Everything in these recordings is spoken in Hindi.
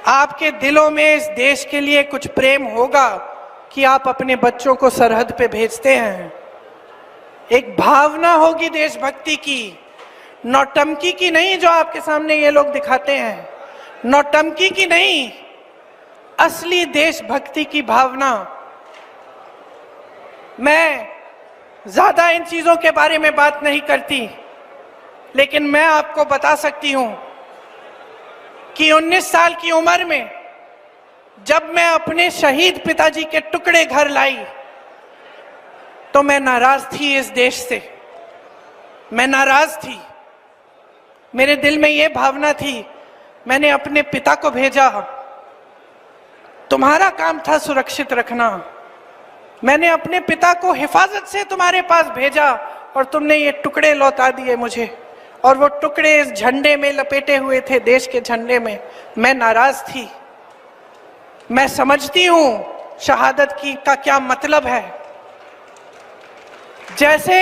आपके दिलों में इस देश के लिए कुछ प्रेम होगा कि आप अपने बच्चों को सरहद पे भेजते हैं। एक भावना होगी देशभक्ति की, नौटंकी की नहीं जो आपके सामने ये लोग दिखाते हैं, नौटंकी की नहीं, असली देशभक्ति की भावना। मैं ज्यादा इन चीजों के बारे में बात नहीं करती, लेकिन मैं आपको बता सकती हूं कि 19 साल की उम्र में जब मैं अपने शहीद पिताजी के टुकड़े घर लाई तो मैं नाराज थी इस देश से, मैं नाराज थी। मेरे दिल में ये भावना थी, मैंने अपने पिता को भेजा, तुम्हारा काम था सुरक्षित रखना, मैंने अपने पिता को हिफाजत से तुम्हारे पास भेजा और तुमने ये टुकड़े लौटा दिए मुझे, और वो टुकड़े इस झंडे में लपेटे हुए थे, देश के झंडे में। मैं नाराज थी। मैं समझती हूं शहादत की का क्या मतलब है। जैसे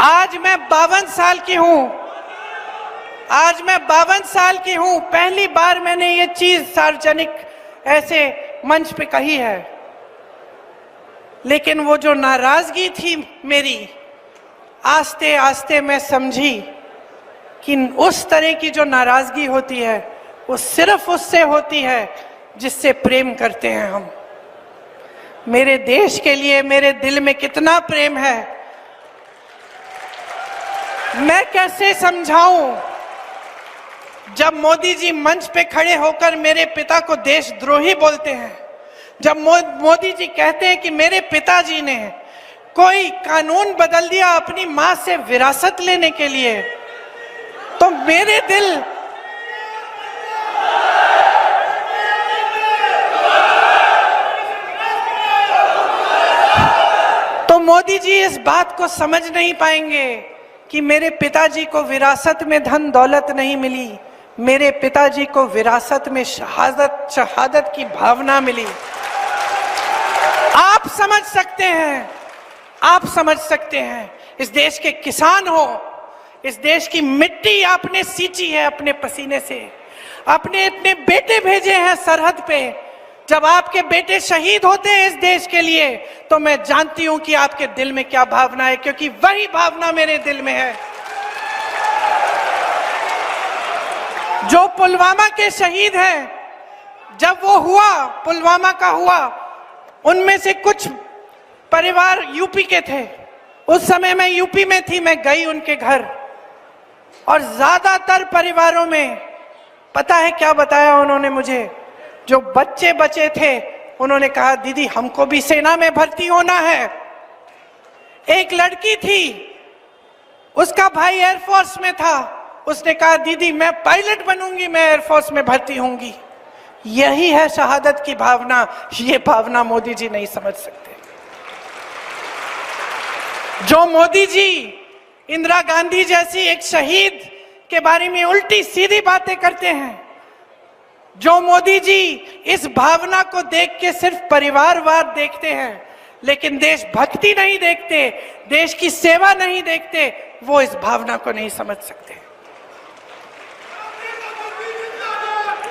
आज मैं 52 साल की हूं, आज मैं 52 साल की हूं, पहली बार मैंने ये चीज सार्वजनिक ऐसे मंच पे कही है। लेकिन वो जो नाराजगी थी मेरी, आस्ते आस्ते मैं समझी कि उस तरह की जो नाराजगी होती है वो सिर्फ उससे होती है जिससे प्रेम करते हैं हम। मेरे देश के लिए मेरे दिल में कितना प्रेम है, मैं कैसे समझाऊं। जब मोदी जी मंच पे खड़े होकर मेरे पिता को देशद्रोही बोलते हैं, जब मोदी जी कहते हैं कि मेरे पिताजी ने कोई कानून बदल दिया अपनी मां से विरासत लेने के लिए, तो मेरे दिल तो मोदी जी इस बात को समझ नहीं पाएंगे कि मेरे पिताजी को विरासत में धन दौलत नहीं मिली, मेरे पिताजी को विरासत में शहादत की भावना मिली। आप समझ सकते हैं, आप समझ सकते हैं। इस देश के किसान हो, इस देश की मिट्टी आपने सींची है अपने पसीने से, अपने अपने बेटे भेजे हैं सरहद पे। जब आपके बेटे शहीद होते हैं इस देश के लिए, तो मैं जानती हूं कि आपके दिल में क्या भावना है, क्योंकि वही भावना मेरे दिल में है। जो पुलवामा के शहीद हैं, जब वो हुआ, पुलवामा का हुआ, उनमें से कुछ परिवार यूपी के थे। उस समय मैं यूपी में थी, मैं गई उनके घर, और ज्यादातर परिवारों में पता है क्या बताया उन्होंने मुझे? जो बच्चे बचे थे उन्होंने कहा दीदी हमको भी सेना में भर्ती होना है। एक लड़की थी, उसका भाई एयरफोर्स में था, उसने कहा दीदी मैं पायलट बनूंगी, मैं एयरफोर्स में भर्ती होंगी। यही है शहादत की भावना। ये भावना मोदी जी नहीं समझ सकते। जो मोदी जी इंदिरा गांधी जैसी एक शहीद के बारे में उल्टी सीधी बातें करते हैं, जो मोदी जी इस भावना को देख के सिर्फ परिवारवाद देखते हैं लेकिन देशभक्ति नहीं देखते, देश की सेवा नहीं देखते, वो इस भावना को नहीं समझ सकते।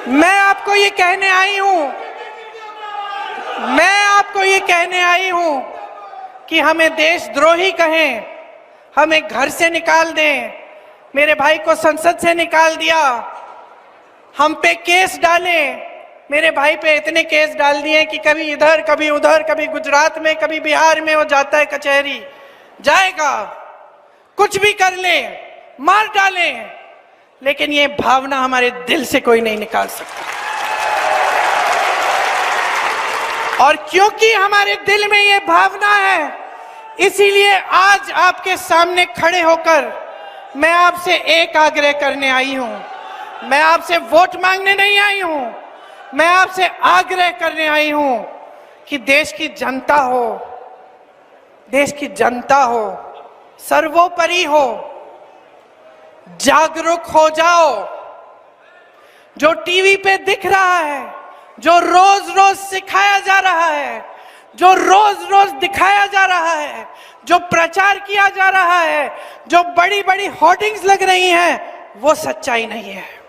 मैं आपको ये कहने आई हूं, मैं आपको ये कहने आई हूं कि हमें देशद्रोही कहें, हमें घर से निकाल दें, मेरे भाई को संसद से निकाल दिया, हम पे केस डालें, मेरे भाई पे इतने केस डाल दिए कि कभी इधर कभी उधर, कभी गुजरात में कभी बिहार में वो जाता है कचहरी, जाएगा, कुछ भी कर ले, मार डालें, लेकिन ये भावना हमारे दिल से कोई नहीं निकाल सकता। और क्योंकि हमारे दिल में ये भावना है, इसीलिए आज आपके सामने खड़े होकर मैं आपसे एक आग्रह करने आई हूं। मैं आपसे वोट मांगने नहीं आई हूं, मैं आपसे आग्रह करने आई हूं कि देश की जनता हो, देश की जनता हो, सर्वोपरि हो, जागरूक हो जाओ। जो टीवी पे दिख रहा है, जो रोज रोज सिखाया जा रहा है, जो रोज रोज दिखाया जा रहा है, जो प्रचार किया जा रहा है, जो बड़ी बड़ी होर्डिंग्स लग रही हैं, वो सच्चाई नहीं है।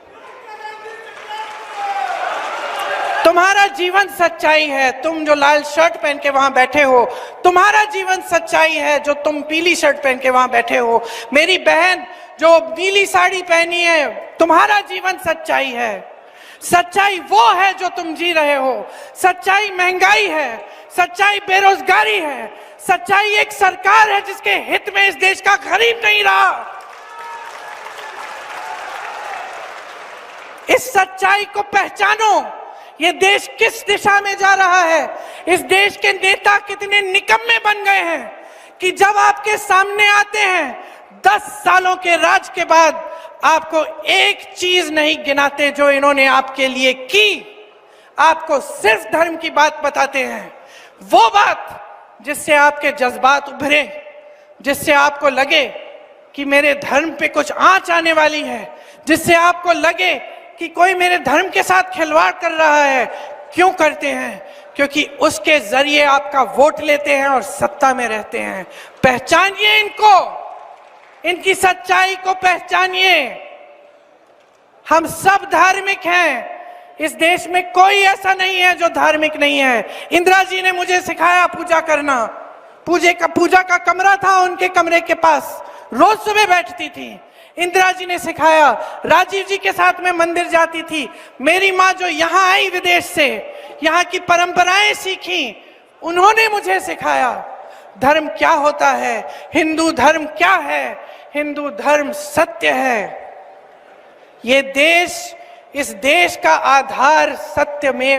तुम्हारा जीवन सच्चाई है। तुम जो लाल शर्ट पहन के वहां बैठे हो, तुम्हारा जीवन सच्चाई है। जो तुम पीली शर्ट पहन के वहां बैठे हो, मेरी बहन जो नीली साड़ी पहनी है, तुम्हारा जीवन सच्चाई है। सच्चाई वो है जो तुम जी रहे हो। सच्चाई महंगाई है, सच्चाई बेरोजगारी है, सच्चाई एक सरकार है जिसके हित में इस देश का गरीब नहीं रहा। इस सच्चाई को पहचानो। ये देश किस दिशा में जा रहा है। इस देश के नेता कितने निकम्मे बन गए हैं कि जब आपके सामने आते हैं 10 सालों के राज के बाद आपको एक चीज नहीं गिनाते जो इन्होंने आपके लिए की। आपको सिर्फ धर्म की बात बताते हैं, वो बात जिससे आपके जज्बात उभरे, जिससे आपको लगे कि मेरे धर्म पे कुछ आंच आने वाली है, जिससे आपको लगे कि कोई मेरे धर्म के साथ खिलवाड़ कर रहा है। क्यों करते हैं? क्योंकि उसके जरिए आपका वोट लेते हैं और सत्ता में रहते हैं। पहचानिए इनको, इनकी सच्चाई को पहचानिए। हम सब धार्मिक हैं। इस देश में कोई ऐसा नहीं है जो धार्मिक नहीं है। इंदिरा जी ने मुझे सिखाया पूजा करना। पूजा का कमरा था उनके कमरे के पास, रोज सुबह बैठती थी। इंदिरा जी ने सिखाया। राजीव जी के साथ में मंदिर जाती थी। मेरी माँ जो यहाँ आई विदेश से, यहाँ की परंपराएं सीखी, उन्होंने मुझे सिखाया धर्म क्या होता है, हिंदू धर्म क्या है। हिंदू धर्म सत्य है। ये देश, इस देश का आधार सत्य में